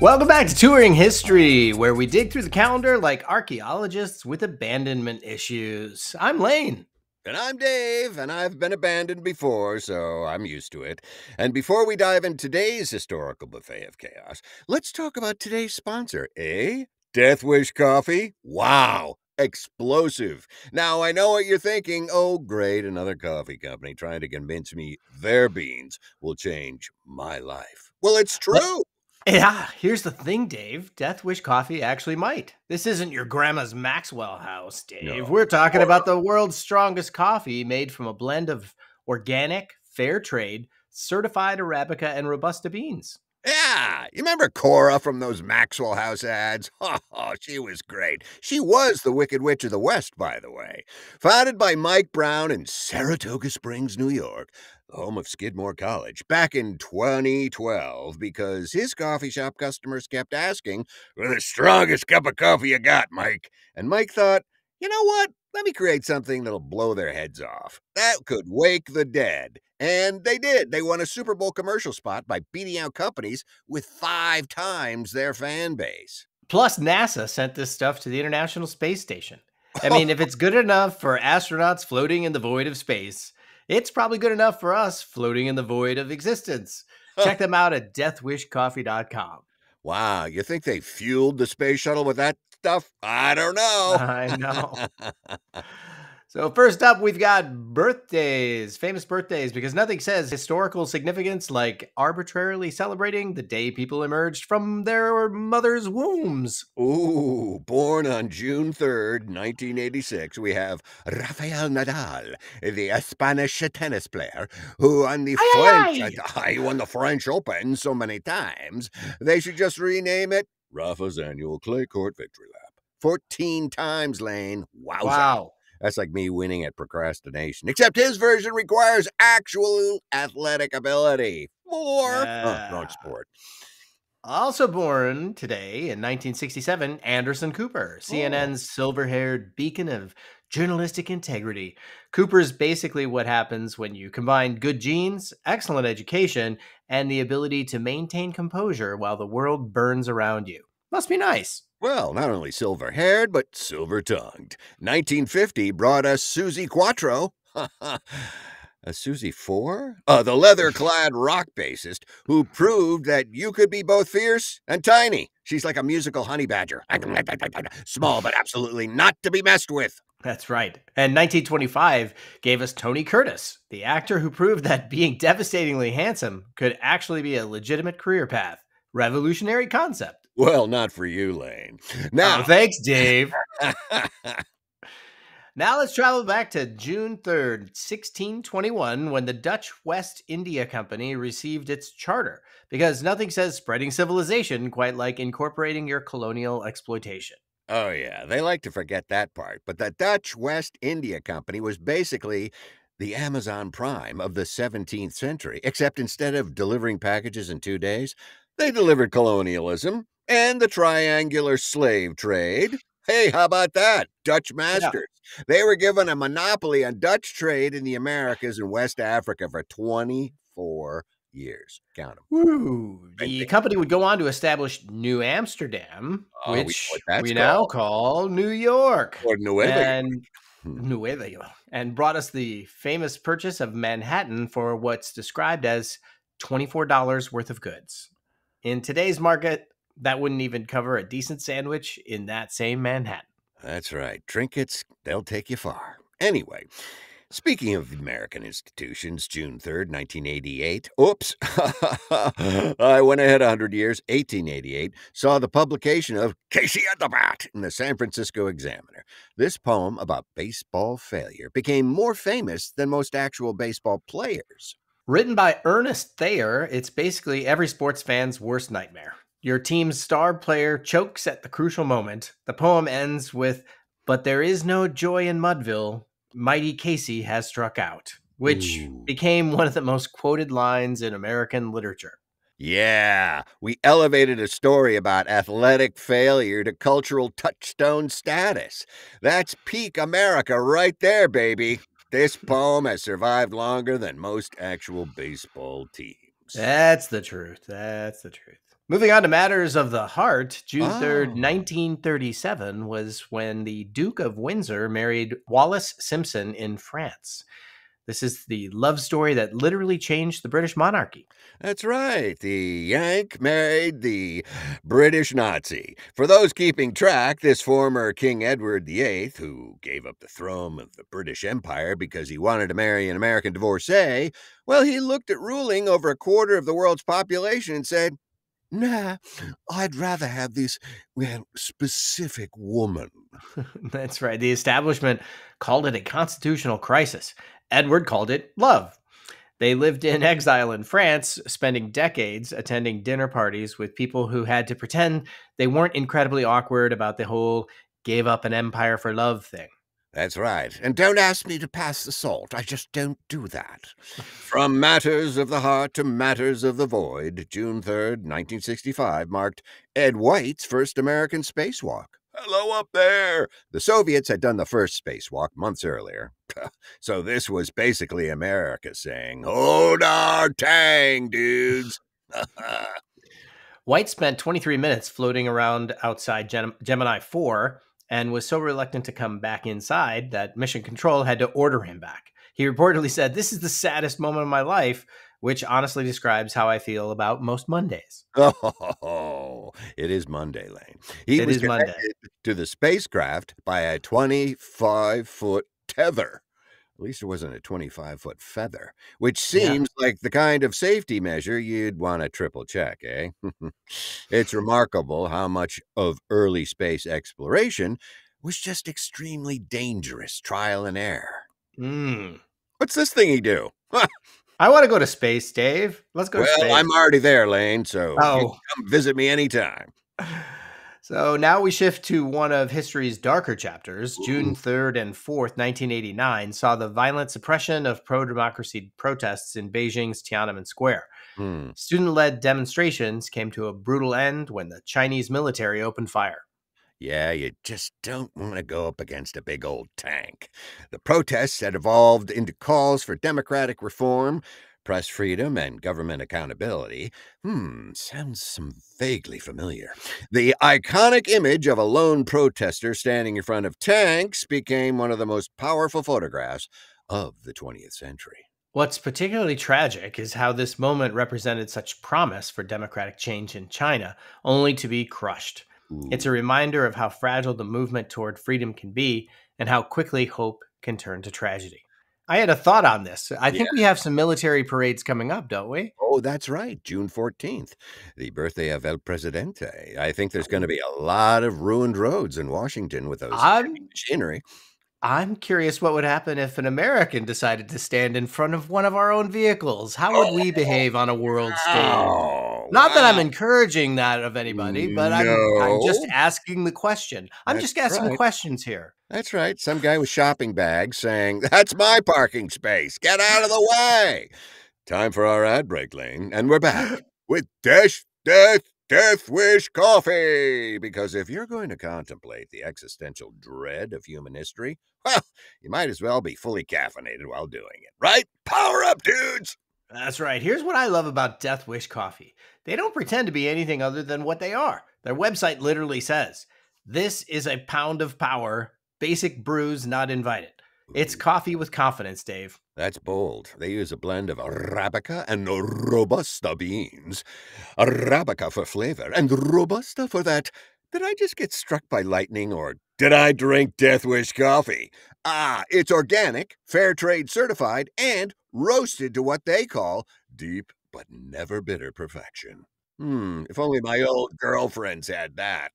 Welcome back to Touring History, where we dig through the calendar like archaeologists with abandonment issues. I'm Lane. And I'm Dave, and I've been abandoned before, so I'm used to it. And before we dive into today's historical buffet of chaos, let's talk about today's sponsor, eh? Death Wish Coffee? Wow! Explosive. Now, I know what you're thinking. Oh, great, another coffee company trying to convince me their beans will change my life. Well, it's true. Yeah, here's the thing, Dave. Death Wish Coffee actually might. This isn't your grandma's Maxwell House, Dave. No. We're talking about the world's strongest coffee made from a blend of organic, fair trade, certified arabica, and robusta beans. Yeah, you remember Cora from those Maxwell House ads? Oh, she was great. She was the Wicked Witch of the West, by the way. Founded by Mike Brown in Saratoga Springs, New York, the home of Skidmore College, back in 2012, because his coffee shop customers kept asking, "Well, the strongest cup of coffee you got, Mike?" And Mike thought, you know what? Let me create something that'll blow their heads off. That could wake the dead. And they did. They won a Super Bowl commercial spot by beating out companies with 5 times their fan base. Plus, NASA sent this stuff to the International Space Station. I mean, if it's good enough for astronauts floating in the void of space, it's probably good enough for us floating in the void of existence. Check them out at deathwishcoffee.com. Wow, you think they fueled the space shuttle with that stuff? I don't know. I know. So first up, we've got birthdays, famous birthdays, because nothing says historical significance like arbitrarily celebrating the day people emerged from their mother's wombs. Ooh, born on June 3rd, 1986, we have Rafael Nadal, the Spanish tennis player who won the he won the French Open so many times, they should just rename it Rafa's annual clay court victory lap. 14 times, Lane. Wowza. Wow. That's like me winning at procrastination, except his version requires actual athletic ability. More wrong sport. Also born today in 1967, Anderson Cooper, CNN's silver-haired beacon of journalistic integrity. Cooper's basically what happens when you combine good genes, excellent education, and the ability to maintain composure while the world burns around you. Must be nice. Well, not only silver-haired, but silver-tongued. 1950 brought us Susie Quattro. A Susie 4? The leather-clad rock bassist who proved that you could be both fierce and tiny. She's like a musical honey badger. Small, but absolutely not to be messed with. That's right. And 1925 gave us Tony Curtis, the actor who proved that being devastatingly handsome could actually be a legitimate career path. Revolutionary concept. Well, not for you, Lane. Now, thanks, Dave. Now let's travel back to June 3rd, 1621, when the Dutch West India Company received its charter, because nothing says spreading civilization quite like incorporating your colonial exploitation. Oh, yeah, they like to forget that part. But the Dutch West India Company was basically the Amazon Prime of the 17th century, except instead of delivering packages in 2 days, they delivered colonialism and the triangular slave trade. Hey, how about that? Dutch masters. Yeah. They were given a monopoly on Dutch trade in the Americas and West Africa for 24 years. Count them. Woo. The company would go on to establish New Amsterdam, which we now call New York. Or Nueva York. And brought us the famous purchase of Manhattan for what's described as $24 worth of goods. In today's market, that wouldn't even cover a decent sandwich in that same Manhattan. That's right. Trinkets, they'll take you far. Anyway, speaking of American institutions, June 3rd, 1988. Oops. I went ahead 100 years. 1888 saw the publication of Casey at the Bat in the San Francisco Examiner. This poem about baseball failure became more famous than most actual baseball players. Written by Ernest Thayer, it's basically every sports fan's worst nightmare. Your team's star player chokes at the crucial moment. The poem ends with, "But there is no joy in Mudville. Mighty Casey has struck out," which became one of the most quoted lines in American literature. Yeah, we elevated a story about athletic failure to cultural touchstone status. That's peak America right there, baby. This poem has survived longer than most actual baseball teams. That's the truth. That's the truth. Moving on to matters of the heart, June 3rd, Oh, 1937 was when the Duke of Windsor married Wallis Simpson in France. This is the love story that literally changed the British monarchy. that's right. The Yank married the British Nazi. For those keeping track, this former King Edward VIII, who gave up the throne of the British Empire because he wanted to marry an American divorcee, well, he looked at ruling over a quarter of the world's population and said, nah, I'd rather have this, well, specific woman. That's right. The establishment called it a constitutional crisis. Edward called it love. They lived in exile in France, spending decades attending dinner parties with people who had to pretend they weren't incredibly awkward about the whole gave up an empire for love thing. That's right. And don't ask me to pass the salt. I just don't do that. From matters of the heart to matters of the void, June 3rd, 1965 marked Ed White's first American spacewalk. Hello up there. The Soviets had done the first spacewalk months earlier. So this was basically America saying, hold our tang, dudes. White spent 23 minutes floating around outside Gemini 4 and was so reluctant to come back inside that Mission Control had to order him back. He reportedly said, "This is the saddest moment of my life," which honestly describes how I feel about most Mondays. Oh, it is Monday, Lane. He It was is Monday. connected to the spacecraft by a 25-foot tether. At least it wasn't a 25-foot feather, which Yeah. seems like the kind of safety measure you'd want to triple check, eh? It's remarkable how much of early space exploration was just extremely dangerous trial and error. Mm. What's this thingy do? I want to go to space, Dave. Let's go to Well, space. I'm already there, Lane, so you Oh. can come visit me anytime. So now we shift to one of history's darker chapters. Ooh. June 3rd and 4th, 1989, saw the violent suppression of pro democracy protests in Beijing's Tiananmen Square. Hmm. Student led demonstrations came to a brutal end when the Chinese military opened fire. Yeah, you just don't want to go up against a big old tank. The protests had evolved into calls for democratic reform, press freedom, and government accountability. Sounds some vaguely familiar. The iconic image of a lone protester standing in front of tanks became one of the most powerful photographs of the 20th century. What's particularly tragic is how this moment represented such promise for democratic change in China, only to be crushed. It's Ooh, a reminder of how fragile the movement toward freedom can be and how quickly hope can turn to tragedy. I had a thought on this. I yeah. think we have some military parades coming up, don't we? Oh, that's right. June 14th, the birthday of El Presidente. I think there's going to be a lot of ruined roads in Washington with those heavy I'm machinery. I'm curious what would happen if an American decided to stand in front of one of our own vehicles. How would we Oh, behave on a world stage? wow. Not that I'm Wow. encouraging that of anybody, but I'm just No, asking the question. I'm that's just asking right. questions here. That's right. Some guy with shopping bags saying, that's my parking space. Get out of the way. Time for our ad break, Lane. And we're back with Death Wish Coffee. Because if you're going to contemplate the existential dread of human history, well, you might as well be fully caffeinated while doing it, right? Power up, dudes. That's right. Here's what I love about Death Wish Coffee. They don't pretend to be anything other than what they are. Their website literally says, "This is a pound of power, basic brews not invited." It's Ooh, coffee with confidence, Dave. that's bold. They use a blend of arabica and robusta beans. Arabica for flavor and robusta for that. Did I just get struck by lightning or did I drink Death Wish coffee? Ah, it's organic, fair trade certified, and roasted to what they call deep but never bitter perfection. If only my old girlfriends had that.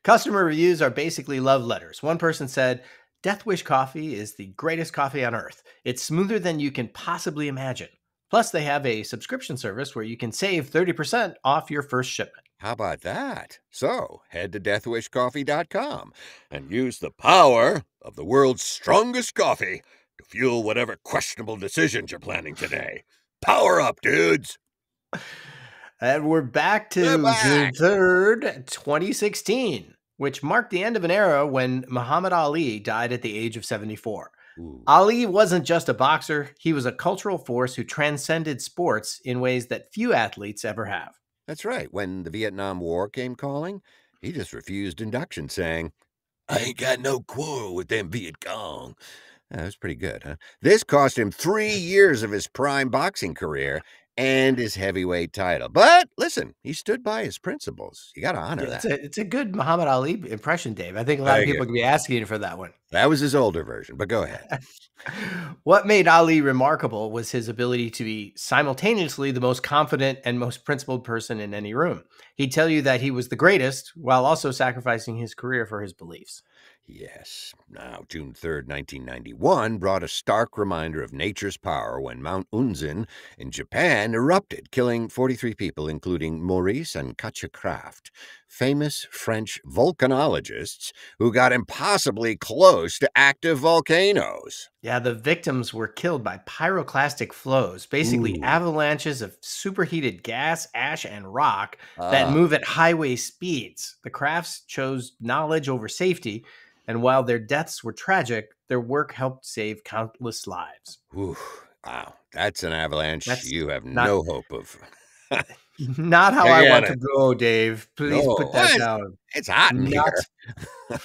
Customer reviews are basically love letters. One person said, "Death Wish coffee is the greatest coffee on earth. It's smoother than you can possibly imagine." Plus, they have a subscription service where you can save 30% off your first shipment. How about that? So, head to deathwishcoffee.com and use the power of the world's strongest coffee to fuel whatever questionable decisions you're planning today. Power up, dudes! And we're back We're to back! June 3rd, 2016, which marked the end of an era when Muhammad Ali died at the age of 74. Ooh, Ali wasn't just a boxer, he was a cultural force who transcended sports in ways that few athletes ever have. That's right. When the Vietnam War came calling, he just refused induction, saying, I ain't got no quarrel with them Viet Cong. That was pretty good, huh? This cost him 3 years of his prime boxing career and his heavyweight title. But listen, he stood by his principles. You got to honor Yeah, that. it's a good Muhammad Ali impression, Dave. I think a lot of Thank you. people could be asking for that one. That was his older version, but go ahead. What made Ali remarkable was his ability to be simultaneously the most confident and most principled person in any room. He'd tell you that he was the greatest while also sacrificing his career for his beliefs. Yes. Now, June 3rd, 1991 brought a stark reminder of nature's power when Mount Unzen in Japan erupted, killing 43 people, including Maurice and Katja Kraft, famous French volcanologists who got impossibly close to active volcanoes. Yeah, the victims were killed by pyroclastic flows, basically Ooh. avalanches of superheated gas, ash, and rock that Ah. move at highway speeds. The crafts chose knowledge over safety, and while their deaths were tragic, their work helped save countless lives. Ooh. Wow. That's an avalanche That's you have not no hope of. not how I Again, want to go, Dave. Please no. put that Well, down. it's hot in Not here.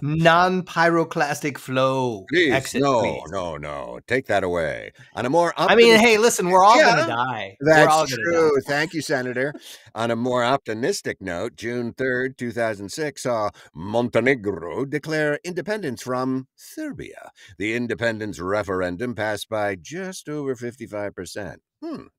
non-pyroclastic flow. Please, Exit, no, please. no, no. Take that away. On a more I mean, optimistic hey, listen, we're all gonna yeah, die. We're that's all gonna die. true. Thank you, Senator. On a more optimistic note, June 3rd, 2006 saw Montenegro declare independence from Serbia. The independence referendum passed by just over 55%.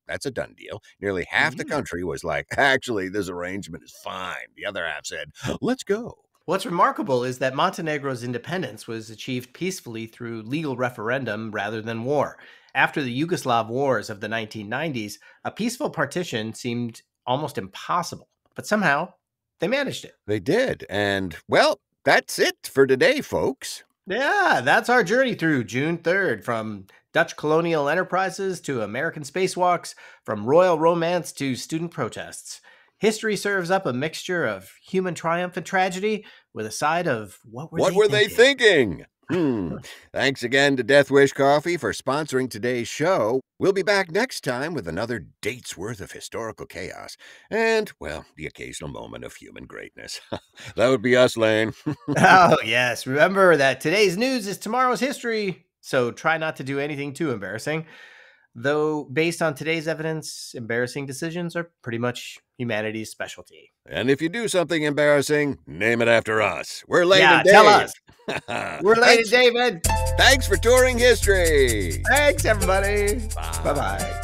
That's a done deal. Nearly half the Mhm. country was like, actually, this arrangement is fine. The other half said, let's go. What's remarkable is that Montenegro's independence was achieved peacefully through legal referendum rather than war. After the Yugoslav wars of the 1990s, a peaceful partition seemed almost impossible, but somehow they managed it. They did. And, well, that's it for today, folks. Yeah, that's our journey through June 3rd, from Dutch colonial enterprises to American spacewalks, from royal romance to student protests. History serves up a mixture of human triumph and tragedy with a side of what were What they were they thinking? thinking? Thanks again to Death Wish Coffee for sponsoring today's show. We'll be back next time with another date's worth of historical chaos and, well, the occasional moment of human greatness. That would be us, Lane. Oh, yes. Remember that today's news is tomorrow's history, so try not to do anything too embarrassing. Though, based on today's evidence, embarrassing decisions are pretty much humanity's specialty. And if you do something embarrassing, name it after us. We're Lane Yeah, and tell Dave. us. We're Lady thanks, David. thanks for touring history. Thanks, everybody. Bye Bye. bye.